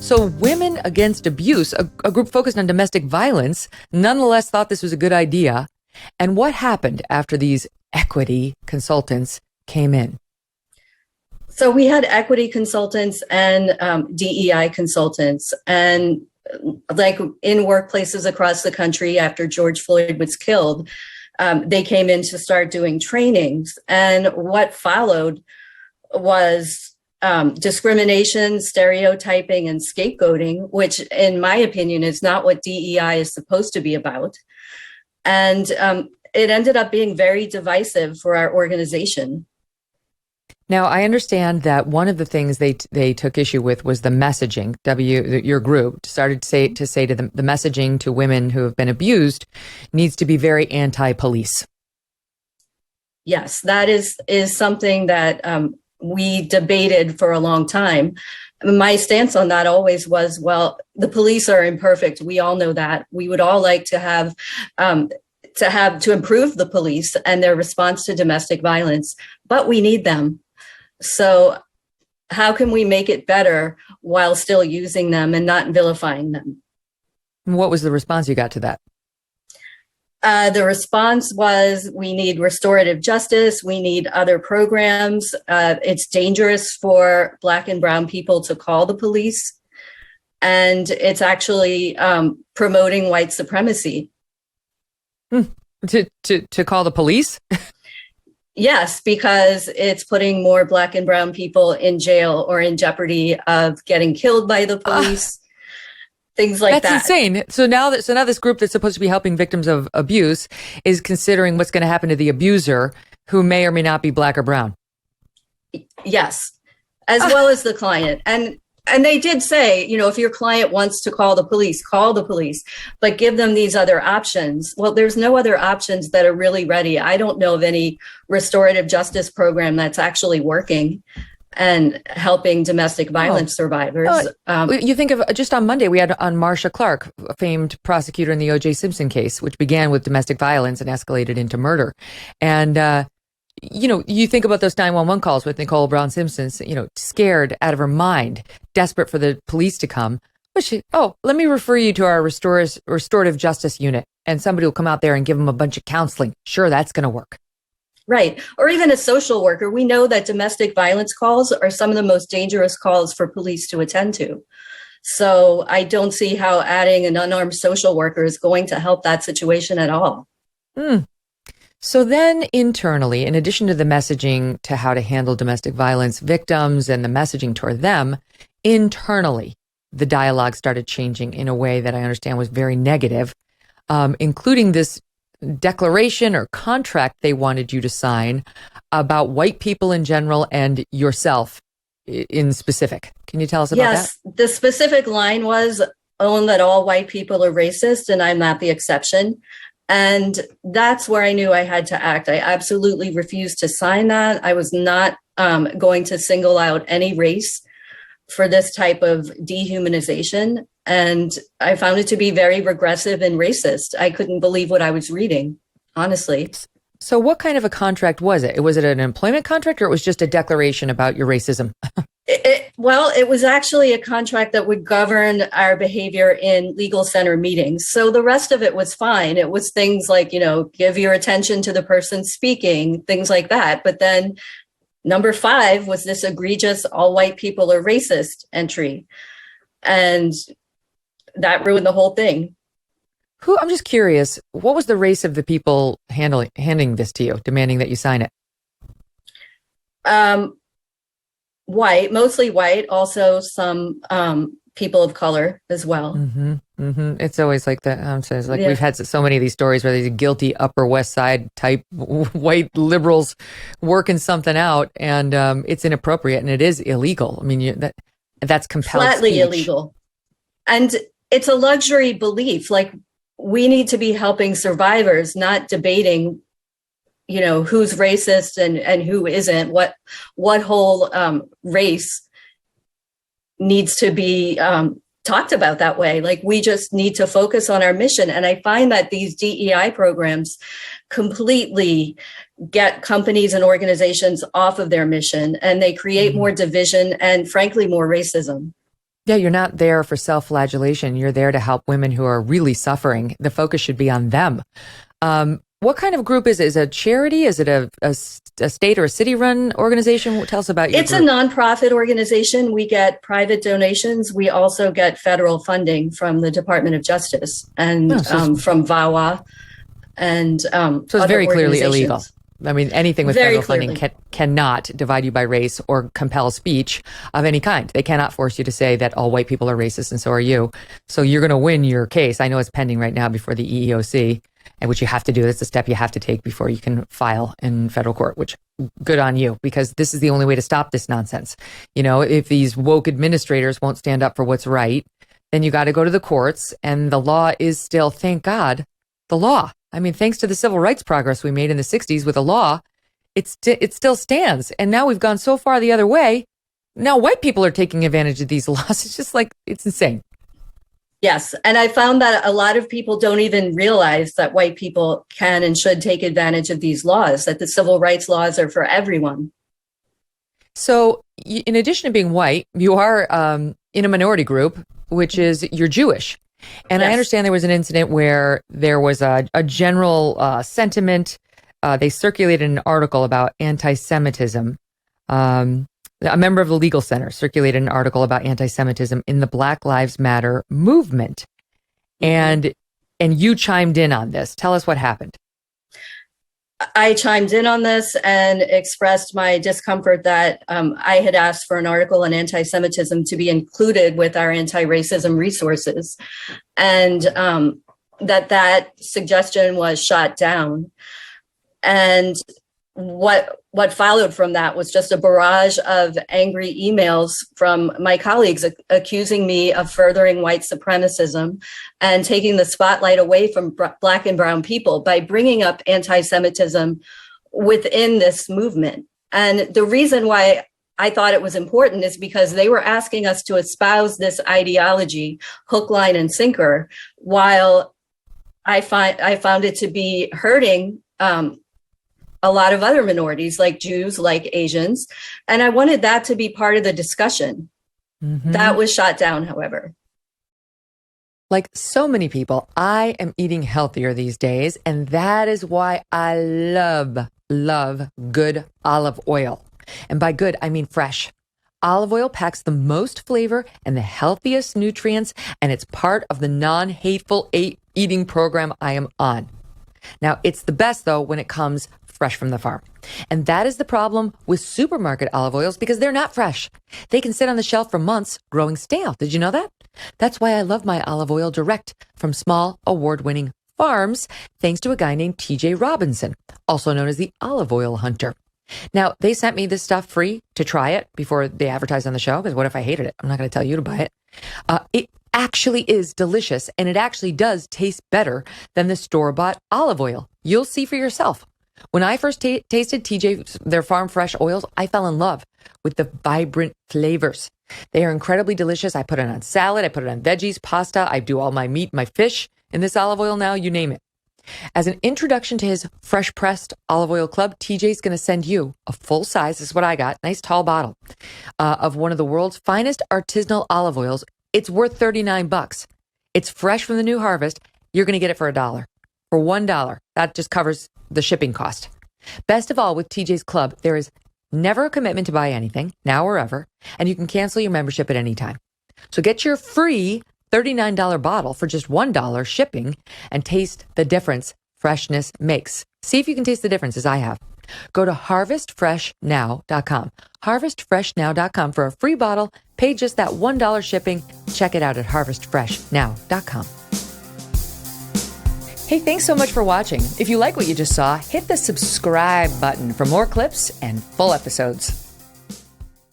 So Women Against Abuse, a group focused on domestic violence, nonetheless thought this was a good idea. And what happened after these equity consultants came in? So we had equity consultants and DEI consultants, and like in workplaces across the country after George Floyd was killed, they came in to start doing trainings. And what followed was discrimination, stereotyping, and scapegoating, which in my opinion is not what DEI is supposed to be about. And it ended up being very divisive for our organization. Now, I understand that one of the things they took issue with was the messaging. Your group started to say to them, the messaging to women who have been abused needs to be very anti-police. Yes, that is something that we debated for a long time. My stance on that always was, well, the police are imperfect. We all know that. We would all like to have to improve the police and their response to domestic violence, but we need them. So how can we make it better while still using them and not vilifying them? What was the response you got to that? The response was, we need restorative justice. We need other programs. It's dangerous for Black and brown people to call the police. And it's actually promoting white supremacy. To call the police? Yes, because it's putting more Black and brown people in jail or in jeopardy of getting killed by the police. Things like that. That's insane. So now this group that's supposed to be helping victims of abuse is considering what's going to happen to the abuser, who may or may not be Black or brown. Yes, as well as the client. And they did say, if your client wants to call the police, but give them these other options. Well, there's no other options that are really ready. I don't know of any restorative justice program that's actually working and helping domestic violence survivors. You think of, just on Monday, we had on Marcia Clark, a famed prosecutor in the O.J. Simpson case, which began with domestic violence and escalated into murder. And, you think about those 911 calls with Nicole Brown Simpson, scared out of her mind, desperate for the police to come. Let me refer you to our restorative justice unit, and somebody will come out there and give them a bunch of counseling. Sure, that's going to work. Right. Or even a social worker. We know that domestic violence calls are some of the most dangerous calls for police to attend to. So I don't see how adding an unarmed social worker is going to help that situation at all. So then internally, in addition to the messaging to how to handle domestic violence victims and the messaging toward them, internally, the dialogue started changing in a way that I understand was very negative, including this declaration or contract they wanted you to sign about white people in general and yourself in specific. Can you tell us about that? Yes, the specific line was, own that all white people are racist and I'm not the exception. And that's where I knew I had to act. I absolutely refused to sign that. I was not going to single out any race for this type of dehumanization. And I found it to be very regressive and racist. I couldn't believe what I was reading, honestly. So what kind of a contract was it? Was it an employment contract, or it was just a declaration about your racism? It was actually a contract that would govern our behavior in legal center meetings. So the rest of it was fine. It was things like, give your attention to the person speaking, things like that. But then number 5 was this egregious all white people are racist entry. And that ruined the whole thing. I'm just curious, what was the race of the people handing this to you, demanding that you sign it? White, mostly white, also some people of color as well. It's always like that. We've had so many of these stories where these guilty Upper West Side type white liberals working something out, and it's inappropriate and it is illegal. I mean, that's compelled flatly speech. Illegal, and it's a luxury belief. Like, we need to be helping survivors, not debating who's racist and who isn't, what whole race needs to be talked about that way. Like, we just need to focus on our mission. And I find that these DEI programs completely get companies and organizations off of their mission, and they create more division and, frankly, more racism. Yeah, you're not there for self-flagellation. You're there to help women who are really suffering. The focus should be on them. What kind of group is it? Is it a charity? Is it a state or a city-run organization? Tell us about your It's group. a nonprofit organization. We get private donations. We also get federal funding from the Department of Justice and from VAWA. And so it's very clearly illegal. I mean, anything with Very federal funding cannot divide you by race or compel speech of any kind. They cannot force you to say that all white people are racist and so are you. So you're going to win your case. I know it's pending right now before the EEOC, and which you have to do. That's a step you have to take before you can file in federal court, which good on you, because this is the only way to stop this nonsense. You know, if these woke administrators won't stand up for what's right, then you got to go to the courts, and the law is still, thank God, the law. I mean, thanks to the civil rights progress we made in the 60s with the law, it still stands. And now we've gone so far the other way. Now white people are taking advantage of these laws. It's just like, it's insane. Yes. And I found that a lot of people don't even realize that white people can and should take advantage of these laws, that the civil rights laws are for everyone. So in addition to being white, you are in a minority group, which is you're Jewish. And yes. I understand there was an incident where there was a general sentiment. They circulated an article about anti-Semitism. A member of the Legal Center circulated an article about anti-Semitism in the Black Lives Matter movement. And you chimed in on this. Tell us what happened. I chimed in on this and expressed my discomfort that I had asked for an article on anti-Semitism to be included with our anti-racism resources, and that suggestion was shot down. And what followed from that was just a barrage of angry emails from my colleagues accusing me of furthering white supremacism and taking the spotlight away from Black and brown people by bringing up anti-Semitism within this movement. And the reason why I thought it was important is because they were asking us to espouse this ideology, hook, line, and sinker, while I found it to be hurting a lot of other minorities like Jews, like Asians. And I wanted that to be part of the discussion. Mm-hmm. That was shot down, however. Like so many people, I am eating healthier these days. And that is why I love good olive oil. And by good, I mean fresh. Olive oil packs the most flavor and the healthiest nutrients. And it's part of the non-hateful eating program I am on. Now, it's the best, though, when it comes fresh from the farm. And that is the problem with supermarket olive oils, because they're not fresh. They can sit on the shelf for months growing stale. Did you know that? That's why I love my olive oil direct from small award-winning farms, thanks to a guy named TJ Robinson, also known as the olive oil hunter. Now, they sent me this stuff free to try it before they advertised on the show, because what if I hated it? I'm not going to tell you to buy it. It actually is delicious, and it actually does taste better than the store-bought olive oil. You'll see for yourself. When I first tasted TJ, their farm fresh oils, I fell in love with the vibrant flavors. They are incredibly delicious. I put it on salad. I put it on veggies, pasta. I do all my meat, my fish in this olive oil now, you name it. As an introduction to his fresh pressed olive oil club, TJ's going to send you a full size, this is what I got, nice tall bottle of one of the world's finest artisanal olive oils. It's worth $39. It's fresh from the new harvest. You're going to get it for $1. For $1. That just covers the shipping cost. Best of all, with TJ's Club, there is never a commitment to buy anything, now or ever, and you can cancel your membership at any time. So get your free $39 bottle for just $1 shipping and taste the difference freshness makes. See if you can taste the difference as I have. Go to harvestfreshnow.com. Harvestfreshnow.com for a free bottle. Pay just that $1 shipping. Check it out at harvestfreshnow.com. Hey, thanks so much for watching. If you like what you just saw, hit the subscribe button for more clips and full episodes.